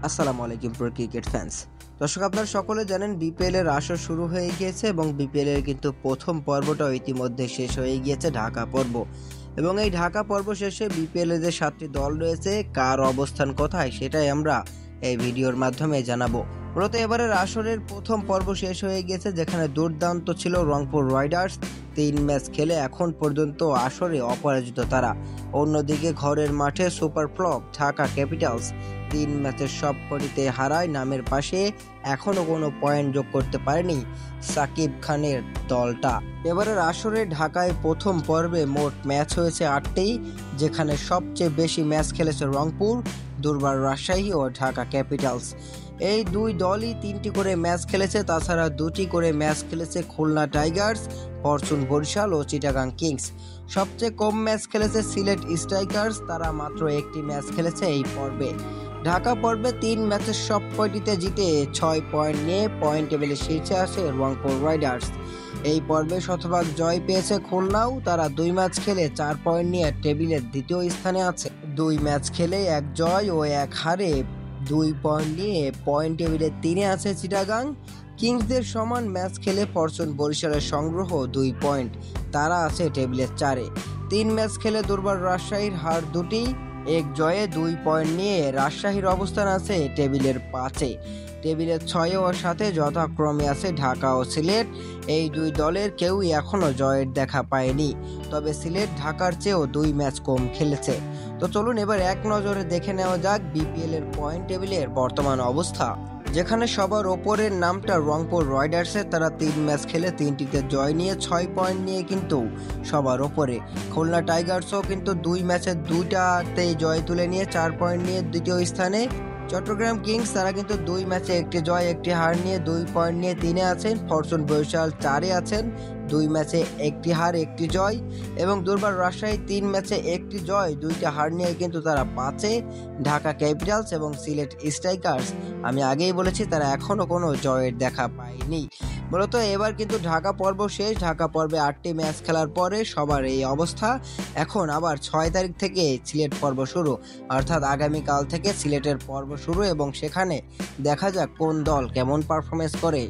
আসসালামু আলাইকুম প্রিয় ক্রিকেট ফ্যান্স। দর্শক, আপনারা সকলে জানেন বিপিএল এর আসর শুরু হয়ে গিয়েছে এবং বিপিএল এর কিন্তু প্রথম পর্বটাও ইতিমধ্যে শেষ হয়ে গিয়েছে, ঢাকা পর্ব। এবং এই ঢাকা পর্ব শেষে বিপিএল এর যে 7টি দল রয়েছে কার অবস্থান কোথায় সেটাই আমরা এই ভিডিওর মাধ্যমে জানাবো। মূলত এবারের আসরের প্রথম পর্ব শেষ হয়ে গিয়েছে, যেখানে দুর্দান্ত ছিল রংপুর রাইডার্স। 3 ম্যাচ খেলে এখন পর্যন্ত আসরে অপরাজিত তারা। অন্যদিকে ঘরের মাঠে সুপার ফ্লপ ঢাকা ক্যাপিটালস 3 ম্যাচের সবকটিতে হারায়। নামের পাশে এখনো কোনো পয়েন্ট যোগ করতে পারেনি সাকিব খানের দলটা। এবারের আসরে ঢাকায় প্রথম পর্বে মোট ম্যাচ হয়েছে 8টি, যেখানে সবচেয়ে বেশি ম্যাচ খেলেছে রংপুর, দুর্বার রাজশাহী ও ঢাকা ক্যাপিটালস। এই দুই দলই 3টি করে ম্যাচ খেলেছে, তাছাড়া 2টি করে ম্যাচ খেলেছে খুলনা টাইগার্স, ফরচুন বরিশাল ও চিটাগাং কিংস। সবচেয়ে কম ম্যাচ খেলেছে সিলেট স্ট্রাইকার্স, তারা মাত্র 1টি ম্যাচ খেলেছে এই পর্বে। ঢাকা পর্বে 3 ম্যাচের সব কয়টিতে জিতে 6 পয়েন্ট নিয়ে পয়েন্ট টেবিলে শীর্ষে আসে রংপুর রাইডার্স। এই পর্বে শতভাগ জয় পেয়েছে খুলনাও, তারা 2 ম্যাচ খেলে 4 পয়েন্ট নিয়ে টেবিলের দ্বিতীয় স্থানে আছে। 2 ম্যাচ খেলে 1 জয় ও 1 হারে 2 পয়েন্ট নিয়ে পয়েন্ট টেবিলের 3-এ আছে চিটাগাং। কিংসদের সমান ম্যাচ খেলে ফরচুন বরিশালের সংগ্রহ 2 পয়েন্ট, তারা আছে টেবিলের 4-এ। 3 ম্যাচ খেলে দুর্বার রাজশাহীর হার 2টি, 1 জয়ে 2 পয়েন্ট নিয়ে রাজশাহীর অবস্থান আছে টেবিলের 5-এ। টেবিলের 6 ও 7-এ যথাক্রমে আছে ঢাকা ও সিলেট। এই দুই দলের কেউই এখনো জয়ের দেখা পায়নি, তবে সিলেট ঢাকার চেয়েও 2 ম্যাচ কম খেলেছে। তো চলুন এবার এক নজরে দেখে নেওয়া যাক বিপিএল এর পয়েন্ট টেবিলের বর্তমান অবস্থা, যেখানে সবার ওপরের নামটা রংপুর রাইডার্সের। তারা 3 ম্যাচ খেলে 3টিতে জয় নিয়ে 6 পয়েন্ট নিয়ে কিন্তু সবার ওপরে। খুলনা টাইগার্সও কিন্তু 2 ম্যাচে 2টাতেই জয় তুলে নিয়ে 4 পয়েন্ট নিয়ে দ্বিতীয় স্থানে। চট্টগ্রাম কিংস তারা কিন্তু 2 ম্যাচে 1টি জয় 1টি হার নিয়ে 2 পয়েন্ট নিয়ে 3-এ আছেন। ফরচুন বরিশাল 4-এ আছেন, 2 ম্যাচে 1টি হার 1টি জয়। এবং দুর্বার রাজশাহী 3 ম্যাচে 1টি জয় 2টি হার নিয়ে কিন্তু তারা 5-এ। ঢাকা ক্যাপিটালস এবং সিলেট স্ট্রাইকার্স আমি আগেই বলেছি তারা এখনো কোনো জয়ের দেখা পায়নি। মূলত এবার কিন্তু ঢাকা পর্ব শেষ। ঢাকা পর্বে 8টি ম্যাচ খেলার পরে সবার এই অবস্থা। এখন আবার 6 তারিখ থেকে সিলেট পর্ব শুরু, অর্থাৎ আগামীকাল থেকে সিলেটের পর্ব শুরু, এবং সেখানে দেখা যাক কোন দল কেমন পারফরমেন্স করে।